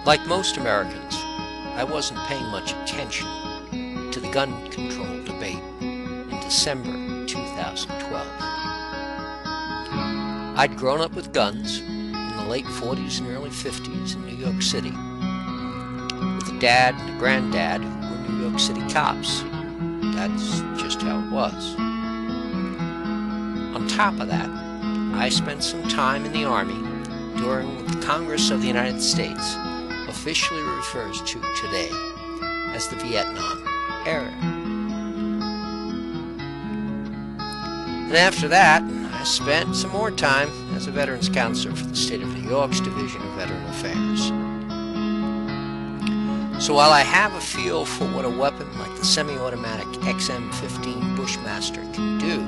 Like most Americans, I wasn't paying much attention to the gun control debate in December 2012. I'd grown up with guns in the late 40s and early 50s in New York City, with a dad and a granddad who were New York City cops. That's just how it was. On top of that, I spent some time in the Army during what the Congress of the United States officially refers to today as the Vietnam era. And after that, I spent some more time as a Veterans Counselor for the State of New York's Division of Veteran Affairs. So while I have a feel for what a weapon like the semi-automatic XM-15 Bushmaster can do,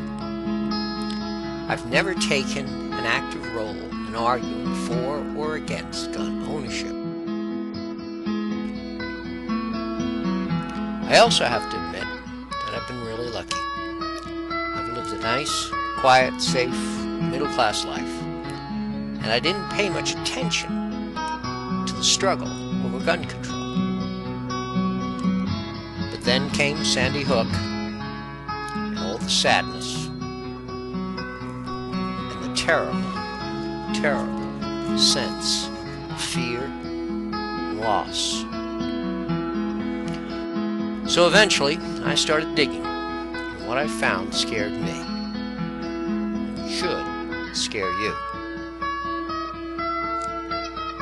I've never taken an active role in arguing for or against gun ownership. I also have to admit that I've been really lucky. I've lived a nice, quiet, safe, middle-class life, and I didn't pay much attention to the struggle over gun control. But then came Sandy Hook, and all the sadness, and the terrible, terrible sense of fear and loss. So eventually, I started digging, and what I found scared me. It should scare you.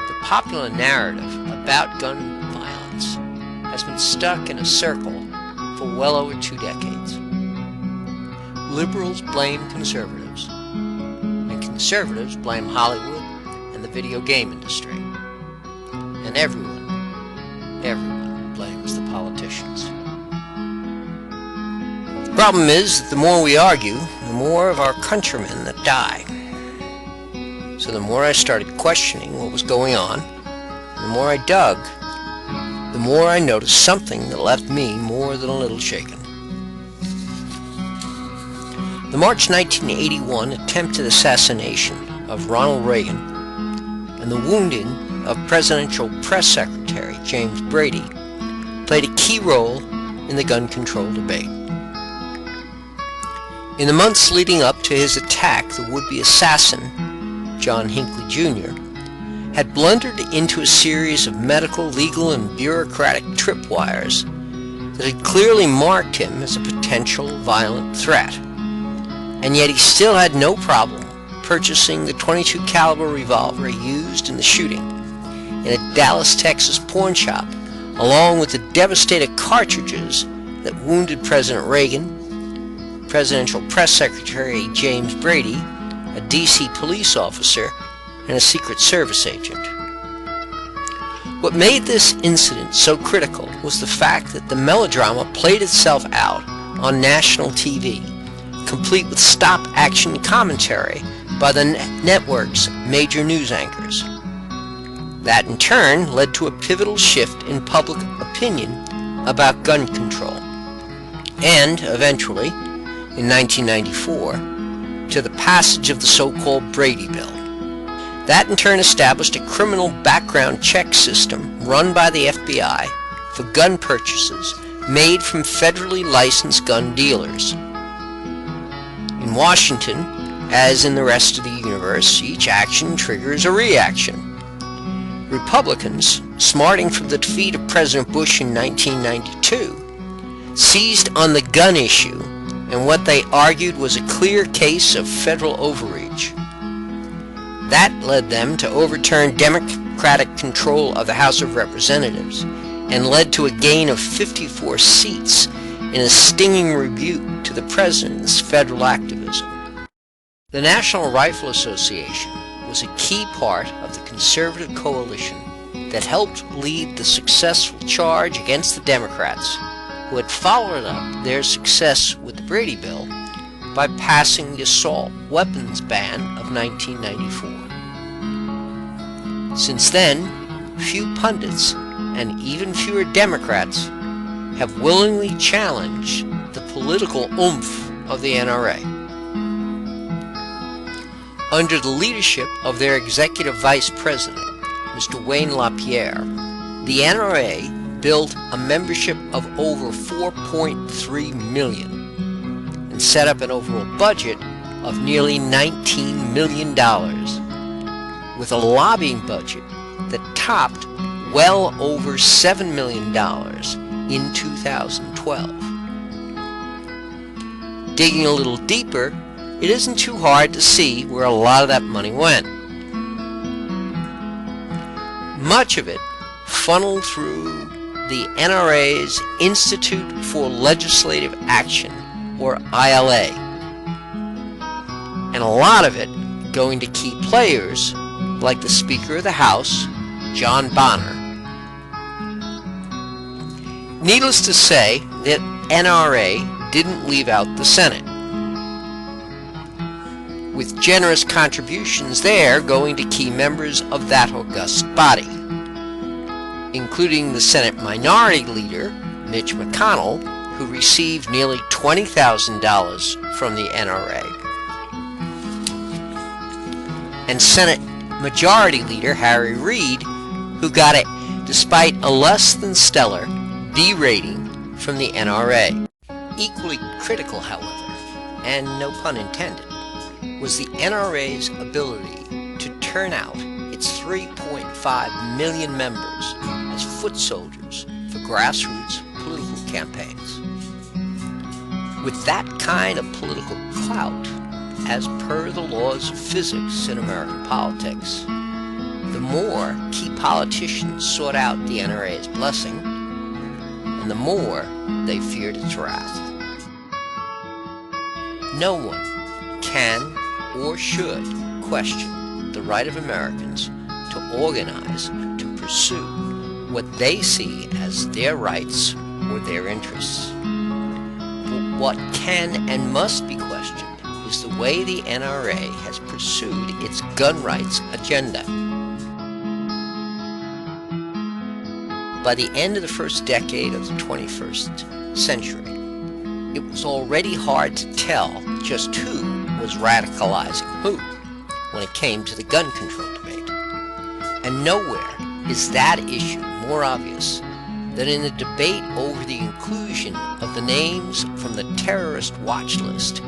The popular narrative about gun violence has been stuck in a circle for well over 2 decades. Liberals blame conservatives, and conservatives blame Hollywood and the video game industry. And everyone blames the politicians. The problem is that the more we argue, the more of our countrymen that die. So the more I started questioning what was going on, and the more I dug, the more I noticed something that left me more than a little shaken. The March 1981 attempted assassination of Ronald Reagan and the wounding of Presidential Press Secretary James Brady played a key role in the gun control debate. In the months leading up to his attack, the would-be assassin, John Hinckley Jr., had blundered into a series of medical, legal, and bureaucratic tripwires that had clearly marked him as a potential violent threat. And yet he still had no problem purchasing the .22 caliber revolver he used in the shooting in a Dallas, Texas pawn shop, along with the devastated cartridges that wounded President Reagan, Presidential Press Secretary James Brady, a D.C. police officer, and a Secret Service agent. What made this incident so critical was the fact that the melodrama played itself out on national TV, complete with stop-action commentary by the network's major news anchors. That in turn led to a pivotal shift in public opinion about gun control, and eventually, in 1994, to the passage of the so-called Brady Bill. That in turn established a criminal background check system run by the FBI for gun purchases made from federally licensed gun dealers. In Washington, as in the rest of the universe, each action triggers a reaction. Republicans, smarting from the defeat of President Bush in 1992, seized on the gun issue and what they argued was a clear case of federal overreach. That led them to overturn Democratic control of the House of Representatives and led to a gain of 54 seats in a stinging rebuke to the president's federal activism. The National Rifle Association was a key part of the conservative coalition that helped lead the successful charge against the Democrats, who had followed up their success with the Brady Bill by passing the assault weapons ban of 1994. Since then, few pundits and even fewer Democrats have willingly challenged the political oomph of the NRA. Under the leadership of their executive vice president, Mr. Wayne LaPierre, The NRA built a membership of over 4.3 million and set up an overall budget of nearly $19 million, with a lobbying budget that topped well over $7 million in 2012. Digging a little deeper, it isn't too hard to see where a lot of that money went. Much of it funneled through the NRA's Institute for Legislative Action, or ILA, and a lot of it going to key players like the Speaker of the House, John Boehner. Needless to say that NRA didn't leave out the Senate, with generous contributions there going to key members of that august body, including the Senate Minority Leader, Mitch McConnell, who received nearly $20,000 from the NRA, and Senate Majority Leader Harry Reid, who got it despite a less than stellar B rating from the NRA. Equally critical, however, and no pun intended, was the NRA's ability to turn out its 3.5 million members as foot soldiers for grassroots political campaigns. With that kind of political clout, as per the laws of physics in American politics, the more key politicians sought out the NRA's blessing, and the more they feared its wrath. No one can or should question the right of Americans to organize, to pursue what they see as their rights or their interests. But what can and must be questioned is the way the NRA has pursued its gun rights agenda. By the end of the first decade of the 21st century, it was already hard to tell just who was radicalizing who when it came to the gun control debate. And nowhere is that issue more obvious than in the debate over the inclusion of the names from the terrorist watch list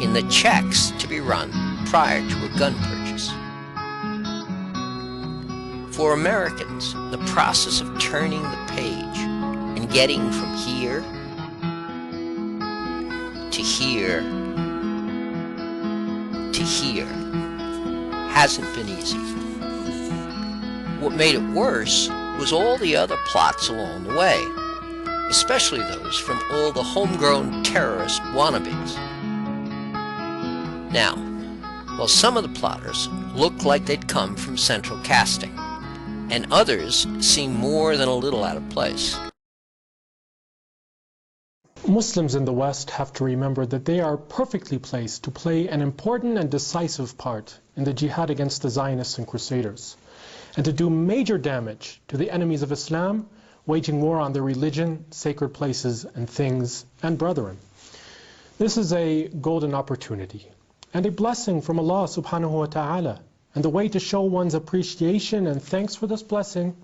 in the checks to be run prior to a gun purchase. For Americans, the process of turning the page and getting from here to here to here hasn't been easy. What made it worse was all the other plots along the way, especially those from all the homegrown terrorist wannabes. Now, while some of the plotters looked like they'd come from central casting, and others seemed more than a little out of place. Muslims in the West have to remember that they are perfectly placed to play an important and decisive part in the jihad against the Zionists and Crusaders, and to do major damage to the enemies of Islam, waging war on their religion, sacred places, and things, and brethren. This is a golden opportunity and a blessing from Allah subhanahu wa ta'ala. And the way to show one's appreciation and thanks for this blessing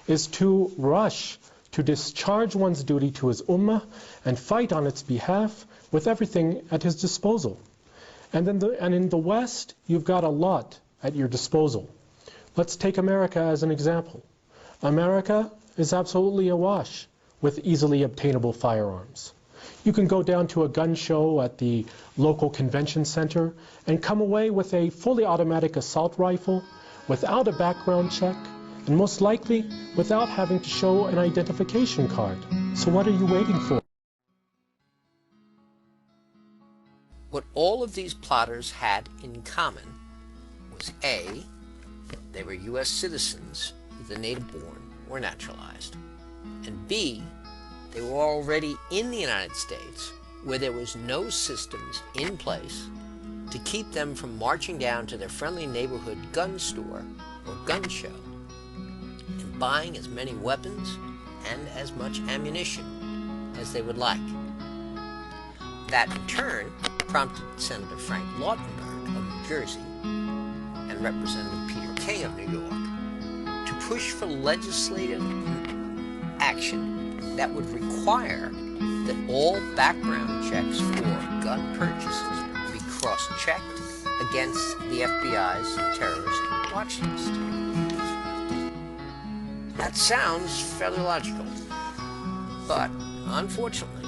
is to rush to discharge one's duty to his ummah and fight on its behalf with everything at his disposal. And in the West, you've got a lot at your disposal. Let's take America as an example. America is absolutely awash with easily obtainable firearms. You can go down to a gun show at the local convention center and come away with a fully automatic assault rifle without a background check, and most likely without having to show an identification card. So what are you waiting for? What all of these plotters had in common was A, they were U.S. citizens, either native-born or naturalized, and B, they were already in the United States, where there was no systems in place to keep them from marching down to their friendly neighborhood gun store or gun show and buying as many weapons and as much ammunition as they would like. That in turn prompted Senator Frank Lautenberg of New Jersey and Representative Peter King of New York to push for legislative action that would require that all background checks for gun purchases be cross-checked against the FBI's terrorist watch list. That sounds fairly logical, but unfortunately,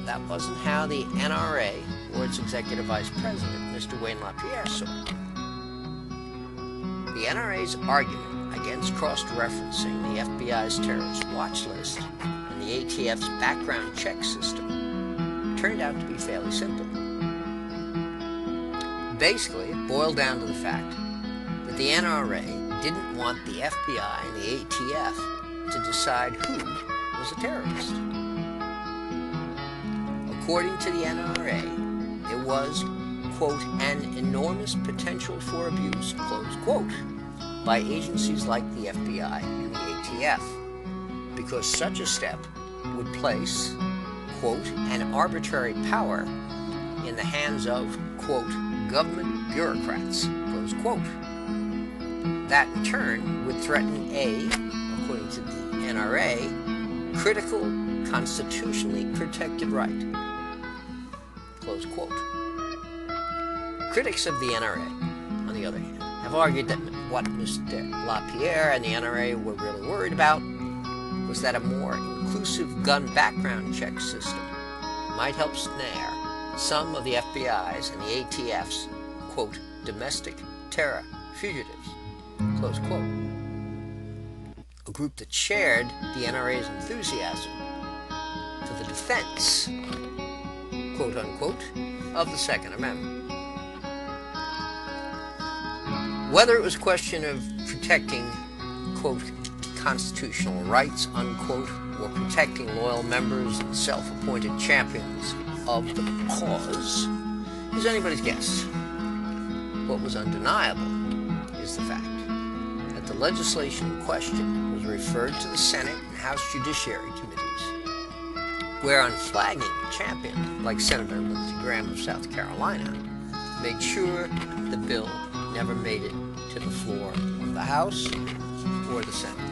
that wasn't how the NRA or its executive vice president, Mr. Wayne LaPierre, saw it. The NRA's argument against cross-referencing the FBI's terrorist watch list and the ATF's background check system turned out to be fairly simple. Basically, it boiled down to the fact that the NRA didn't want the FBI and the ATF to decide who was a terrorist. According to the NRA, there was, quote, an enormous potential for abuse, close quote, by agencies like the FBI and the ATF, because such a step would place, quote, an arbitrary power in the hands of, quote, government bureaucrats, close quote. That in turn would threaten a, according to the NRA, critical, constitutionally protected right, close quote. Critics of the NRA, on the other hand, have argued that what Mr. LaPierre and the NRA were really worried about was that a more inclusive gun background check system might help snare some of the FBI's and the ATF's, quote, domestic terror fugitives, close quote. A group that shared the NRA's enthusiasm for the defense, quote unquote, of the Second Amendment. Whether it was a question of protecting, quote, constitutional rights, unquote, or protecting loyal members and self-appointed champions of the cause, is anybody's guess. What was undeniable is the fact that the legislation in question was referred to the Senate and House Judiciary Committees, where unflagging champion, like Senator Lindsey Graham of South Carolina, made sure the bill never made it to the floor of the House or the Senate.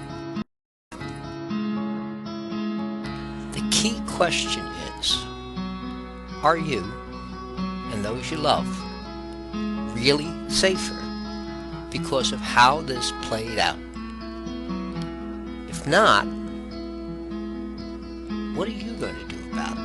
The key question is, are you and those you love really safer because of how this played out? If not, what are you going to do about it?